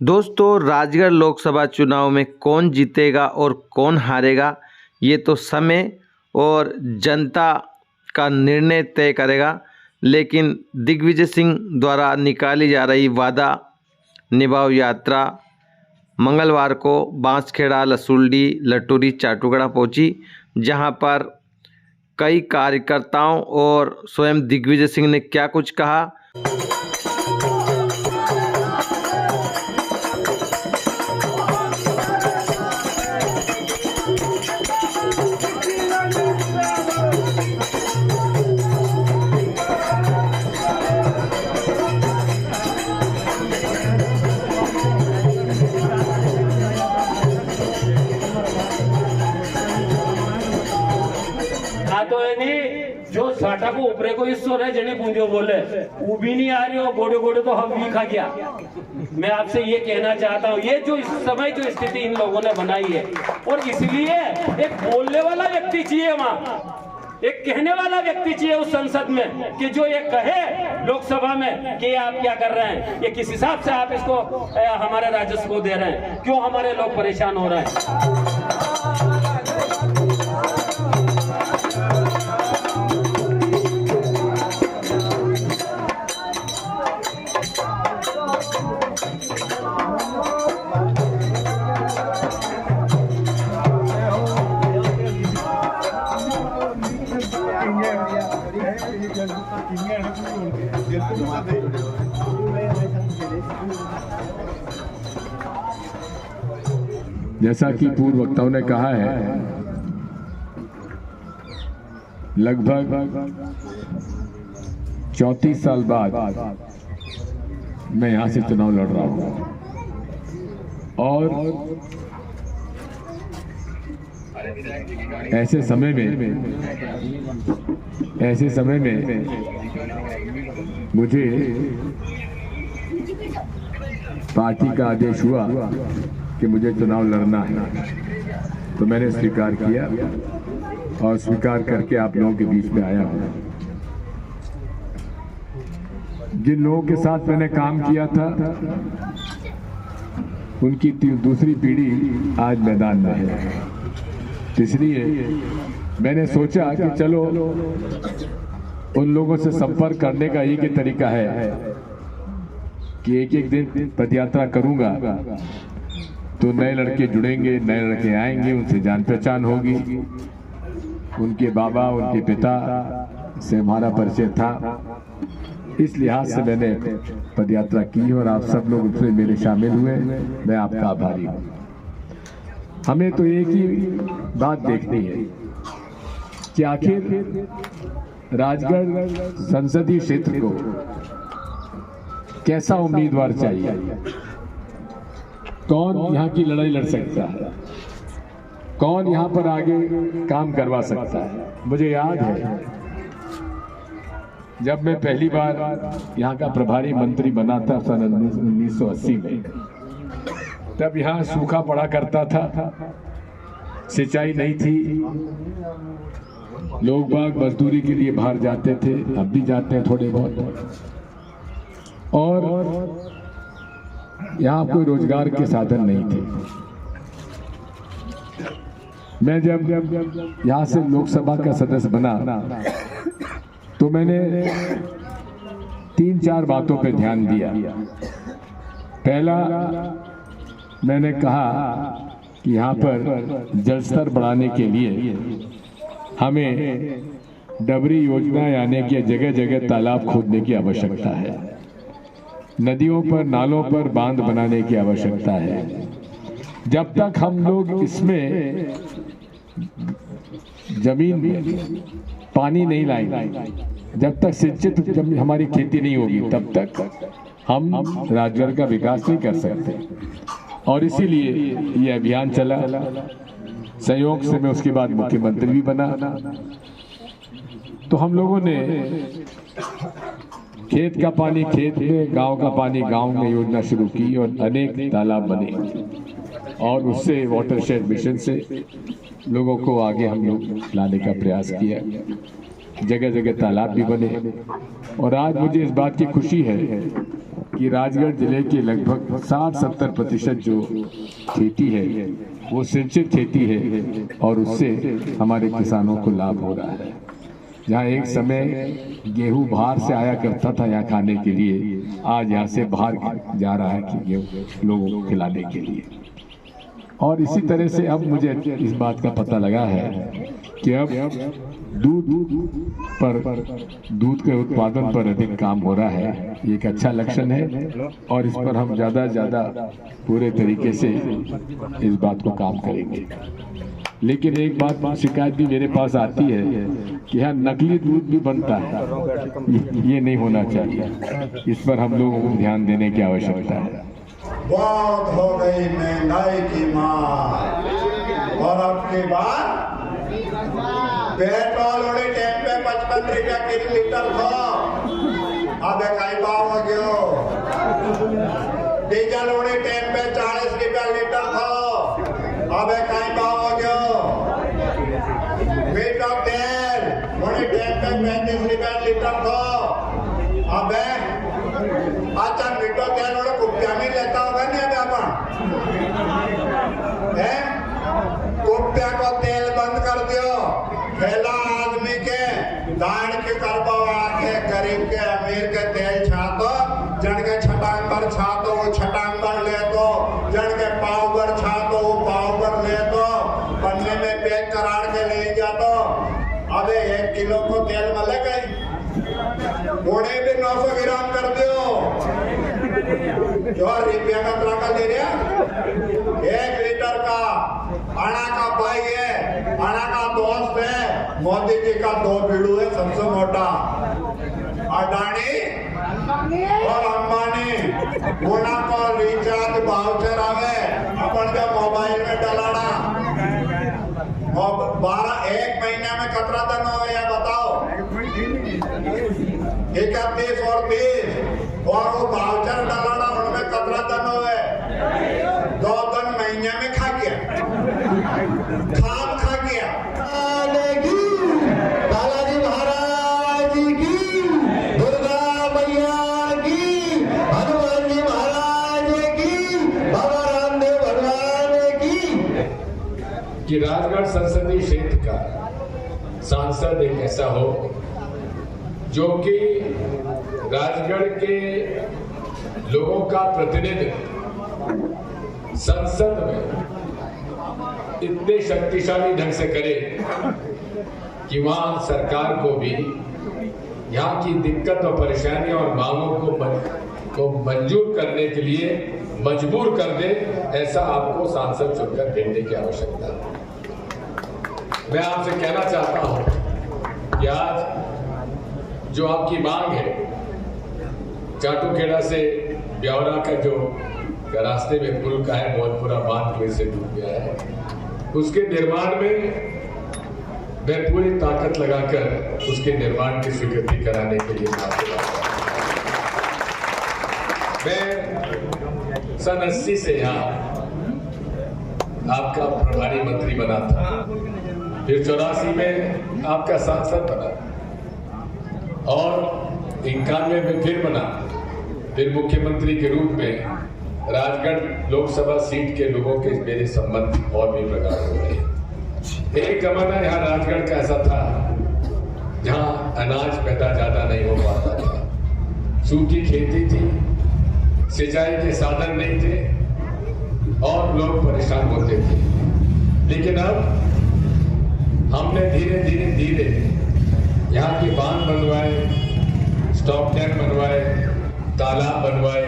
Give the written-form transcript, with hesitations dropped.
दोस्तों, राजगढ़ लोकसभा चुनाव में कौन जीतेगा और कौन हारेगा, ये तो समय और जनता का निर्णय तय करेगा। लेकिन दिग्विजय सिंह द्वारा निकाली जा रही वादा निभाओ यात्रा मंगलवार को बांसखेड़ा, लसुल्डी, लटूरी, चाटुगड़ा पहुंची, जहां पर कई कार्यकर्ताओं और स्वयं दिग्विजय सिंह ने क्या कुछ कहा। तो जो साटा को ऊपरे को हिस्सो रहे जने पूंजो बोले वो भी नहीं आ रही हो, गोड़े गोड़े तो हम भी खा गया। मैं आपसे ये कहना चाहता हूँ, ये जो इस समय जो स्थिति इन लोगों ने बनाई है, और इसलिए एक बोलने वाला व्यक्ति चाहिए वहाँ, एक कहने वाला व्यक्ति चाहिए उस संसद में कि जो ये कहे लोकसभा में कि आप क्या कर रहे हैं, ये किस हिसाब से आप इसको हमारे राजस्व को दे रहे हैं, क्यों हमारे लोग परेशान हो रहे हैं। जैसा कि पूर्व वक्ताओं ने कहा है, लगभग 34 साल बाद मैं यहां से चुनाव लड़ रहा हूं और ऐसे समय में मुझे पार्टी का आदेश हुआ कि मुझे चुनाव लड़ना है, तो मैंने स्वीकार किया और स्वीकार करके आप लोगों के बीच में आया हूं। जिन लोगों के साथ मैंने काम किया था उनकी दूसरी पीढ़ी आज मैदान में है, इसलिए मैंने सोचा कि चलो उन लोगों से संपर्क करने का एक ही तरीका है कि एक एक दिन पदयात्रा करूंगा तो नए लड़के जुड़ेंगे, नए लड़के आएंगे, उनसे जान पहचान होगी, उनके बाबा उनके पिता से हमारा परिचय था। इस लिहाज से मैंने पदयात्रा की और आप सब लोग उसमें मेरे शामिल हुए, मैं आपका आभारी हूँ। हमें तो एक ही बात देखनी है कि आखिर राजगढ़ संसदीय क्षेत्र को कैसा उम्मीदवार चाहिए, कौन यहाँ की लड़ाई लड़ सकता है, कौन यहाँ पर आगे काम करवा सकता है। मुझे याद है जब मैं पहली बार यहाँ का प्रभारी मंत्री बना था सन 1980 में, तब यहाँ सूखा पड़ा करता था, सिंचाई नहीं थी, लोग बाग मजदूरी के लिए बाहर जाते थे, अब भी जाते हैं थोड़े बहुत, और यहाँ कोई रोजगार के साधन नहीं थे। मैं जब यहाँ से लोकसभा का सदस्य बना तो मैंने 3-4 बातों पे ध्यान दिया। पहला, मैंने कहा कि यहाँ पर जल स्तर बढ़ाने के लिए हमें डबरी योजना यानी कि जगह जगह तालाब खोदने की आवश्यकता है, नदियों पर नालों पर बांध बनाने की आवश्यकता है। जब तक हम लोग इसमें जमीन में पानी नहीं लाएंगे, जब तक सिंचित जब हमारी खेती नहीं होगी, तब तक हम राजगढ़ का विकास नहीं कर सकते। और इसीलिए ये अभियान चला, सहयोग से मैं उसके बाद मुख्यमंत्री भी बना। तो हम लोगों ने खेत का पानी खेत में, गांव का पानी गांव में योजना शुरू की और अनेक तालाब बने और उससे वाटरशेड मिशन से लोगों को आगे हम लोग लाने का प्रयास किया। जगह जगह तालाब भी बने और आज मुझे इस बात की खुशी है कि राजगढ़ जिले के लगभग 60-70% जो खेती है वो सिंचित खेती है और उससे हमारे किसानों को लाभ हो रहा है। जहाँ एक समय गेहूं बाहर से आया करता था यहाँ खाने के लिए, आज यहाँ से बाहर जा रहा है कि गेहूं लोगों को खिलाने के लिए। और इसी तरह से अब मुझे इस बात का पता लगा है कि अब दूध के उत्पादन पर अधिक काम हो रहा है। ये एक अच्छा लक्षण है और इस पर हम ज़्यादा पूरे तरीके से इस बात को काम करेंगे। लेकिन एक बात शिकायत भी मेरे पास आती है कि यहाँ नकली दूध भी बनता है, ये नहीं होना चाहिए। इस पर हम लोगों को ध्यान देने की आवश्यकता है। बहुत हो गई महंगाई की मार और अब के बाद पेट्रोल उड़े टाइम पे 55 रुपया किलो लीटर था, अब कई भाव हो गयो। डीजल उड़े टाइम पे 40 रुपया लीटर था, अब कई भाव हो गयो। मीठा तेल उड़े टाइम पे 35 रुपया लीटर था, अब अच्छा मीठो तेल उड़े कुप्पिया में लेता होगा नहीं अब कुप्पिया को तेल बंद कर दियो। पहला आदमी के दान के करबो आके गरीब के अमीर के तेल छातो, जन के छटांग पर छातो वो छटांग पर ले दो, जन के पाव पर छातो वो पाव पर ले दो, पन्ने में पैक करार के ले जातो। अबे 1 किलो को तेल मले गई बोड़े भी 900 ग्राम कर दियो। जो रुपया का तरह का ले रहा 1 लीटर का आना का भाई है, आना का दोस्त है, मोदी जी का 2 बीड़ू है सबसे मोटा। अडानी और अंबानी गुना को रिचार्ज वाउचर आवे अपन का मोबाइल में डलाना 1 महीने में कतरा दिन हो या बताओ? 31 और 30 और वो वाउचर डलाना उनमें कतरा दिन हो है 2 दिन महीने में खा गया खा गया। बालाजी महाराज की, दुर्गा मैया की, हनुमान जी महाराज की, बाबा रामदेव भगवान की। कि राजगढ़ संसदीय क्षेत्र का सांसद एक ऐसा हो जो कि राजगढ़ के लोगों का प्रतिनिधित्व संसद में इतने शक्तिशाली ढंग से करे कि वहां सरकार को भी यहाँ की दिक्कत और परेशानी और मांगों को मंजूर करने के लिए मजबूर कर दे, ऐसा आपको सांसद चुनकर भेजने की आवश्यकता है। मैं आपसे कहना चाहता हूं कि आज जो आपकी मांग है चाटूखेड़ा से ब्यावरा का जो रास्ते में पुल का है, बहुत बुरा बांध फिर से टूट गया है, उसके निर्माण में मैं पूरी ताकत लगाकर उसके निर्माण की स्वीकृति कराने के लिए मैं सन 80 से यहाँ आपका प्रभारी मंत्री बना था, फिर 84 में आपका सांसद बना और 91 में फिर बना, फिर मुख्यमंत्री के रूप में राजगढ़ लोकसभा सीट के लोगों के मेरे संबंध और भी प्रगाढ़ हो गए। एक जमाना यहाँ राजगढ़ का ऐसा था जहाँ अनाज पैदा ज्यादा नहीं हो पाता था, सूखी खेती थी, सिंचाई के साधन नहीं थे और लोग परेशान होते थे। लेकिन अब हमने धीरे धीरे यहाँ के बांध बनवाए, स्टॉप डैम बनवाए, तालाब बनवाए,